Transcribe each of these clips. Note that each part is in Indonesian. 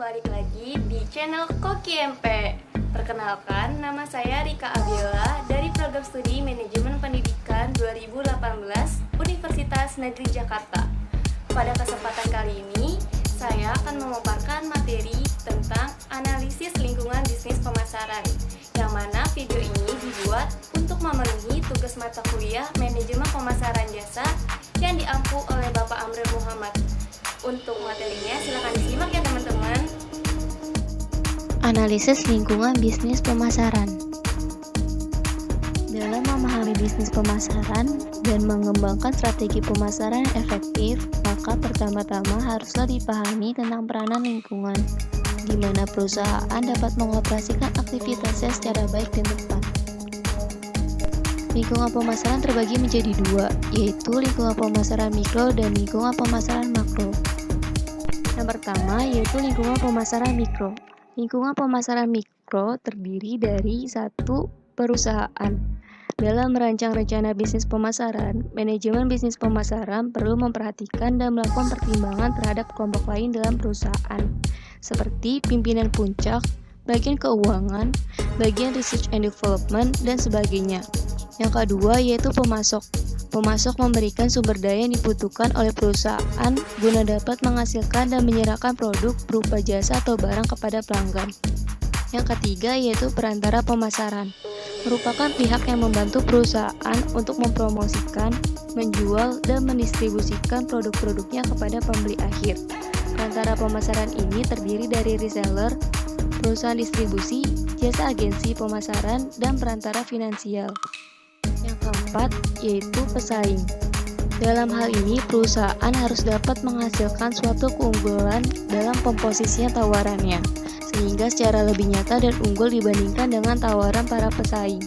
balik lagi di channel Koki MP. Perkenalkan, nama saya Rika Abiola dari Program Studi Manajemen Pendidikan 2018 Universitas Negeri Jakarta. Pada kesempatan kali ini, saya akan memaparkan materi tentang analisis lingkungan bisnis pemasaran, yang mana video ini dibuat untuk memenuhi tugas mata kuliah Manajemen Pemasaran Jasa yang diampu oleh Bapak Amril Muhammad. Untuk materinya silakan disimak ya teman-teman. Analisis lingkungan bisnis pemasaran. Dalam memahami bisnis pemasaran dan mengembangkan strategi pemasaran yang efektif, maka pertama-tama haruslah dipahami tentang peranan lingkungan, di mana perusahaan dapat mengoperasikan aktivitasnya secara baik dan tepat. Lingkungan pemasaran terbagi menjadi dua, yaitu lingkungan pemasaran mikro dan lingkungan pemasaran makro. Yang pertama yaitu lingkungan pemasaran mikro. Lingkungan pemasaran mikro terdiri dari satu perusahaan. Dalam merancang rencana bisnis pemasaran, manajemen bisnis pemasaran perlu memperhatikan dan melakukan pertimbangan terhadap kelompok lain dalam perusahaan, seperti pimpinan puncak, bagian keuangan, bagian research and development, dan sebagainya. Yang kedua yaitu pemasok. Pemasok memberikan sumber daya yang dibutuhkan oleh perusahaan guna dapat menghasilkan dan menyerahkan produk berupa jasa atau barang kepada pelanggan. Yang ketiga yaitu perantara pemasaran, merupakan pihak yang membantu perusahaan untuk mempromosikan, menjual, dan mendistribusikan produk-produknya kepada pembeli akhir. Perantara pemasaran ini terdiri dari reseller, perusahaan distribusi, jasa agensi pemasaran, dan perantara finansial. Yang keempat yaitu pesaing. Dalam hal ini, perusahaan harus dapat menghasilkan suatu keunggulan dalam komposisinya tawarannya, sehingga secara lebih nyata dan unggul dibandingkan dengan tawaran para pesaing.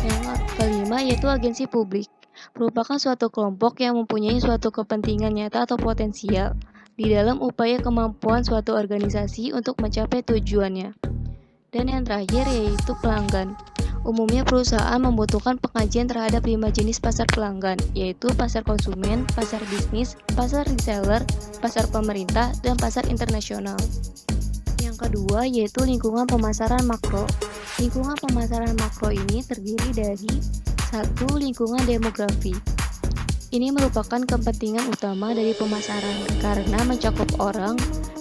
Yang kelima yaitu agensi publik, merupakan suatu kelompok yang mempunyai suatu kepentingan nyata atau potensial di dalam upaya kemampuan suatu organisasi untuk mencapai tujuannya. Dan yang terakhir yaitu pelanggan. Umumnya perusahaan membutuhkan pengkajian terhadap 5 jenis pasar pelanggan, yaitu pasar konsumen, pasar bisnis, pasar reseller, pasar pemerintah, dan pasar internasional. Yang kedua yaitu lingkungan pemasaran makro. Lingkungan pemasaran makro ini terdiri dari satu, lingkungan demografi. Ini merupakan kepentingan utama dari pemasaran karena mencakup orang,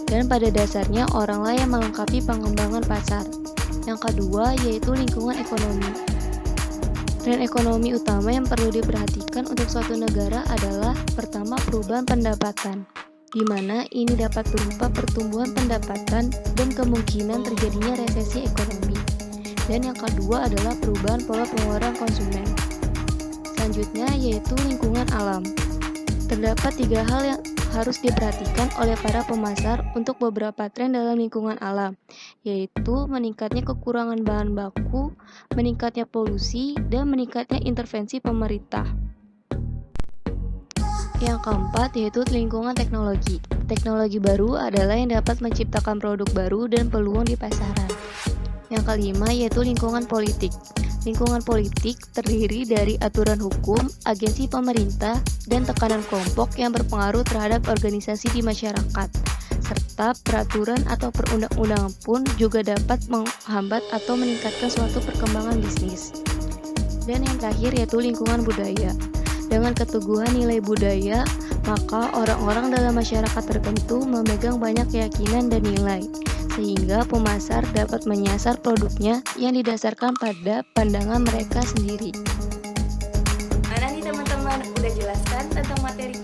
dan pada dasarnya oranglah yang melengkapi pengembangan pasar. Yang kedua yaitu lingkungan ekonomi. Tren ekonomi utama yang perlu diperhatikan untuk suatu negara adalah pertama perubahan pendapatan, di mana ini dapat berupa pertumbuhan pendapatan dan kemungkinan terjadinya resesi ekonomi. Dan yang kedua adalah perubahan pola pengeluaran konsumen. Selanjutnya yaitu lingkungan alam. Terdapat 3 hal yang harus diperhatikan oleh para pemasar untuk beberapa tren dalam lingkungan alam, yaitu meningkatnya kekurangan bahan baku, meningkatnya polusi, dan meningkatnya intervensi pemerintah. Yang keempat yaitu lingkungan teknologi. Teknologi baru adalah yang dapat menciptakan produk baru dan peluang di pasaran. Yang kelima yaitu lingkungan politik. Lingkungan politik terdiri dari aturan hukum, agensi pemerintah, dan tekanan kelompok yang berpengaruh terhadap organisasi di masyarakat, serta peraturan atau perundang-undangan pun juga dapat menghambat atau meningkatkan suatu perkembangan bisnis. Dan yang terakhir yaitu lingkungan budaya. Dengan keteguhan nilai budaya, maka orang-orang dalam masyarakat tertentu memegang banyak keyakinan dan nilai, sehingga pemasar dapat menyasar produknya yang didasarkan pada pandangan mereka sendiri. Mana nih teman-teman, udah jelaskan tentang materi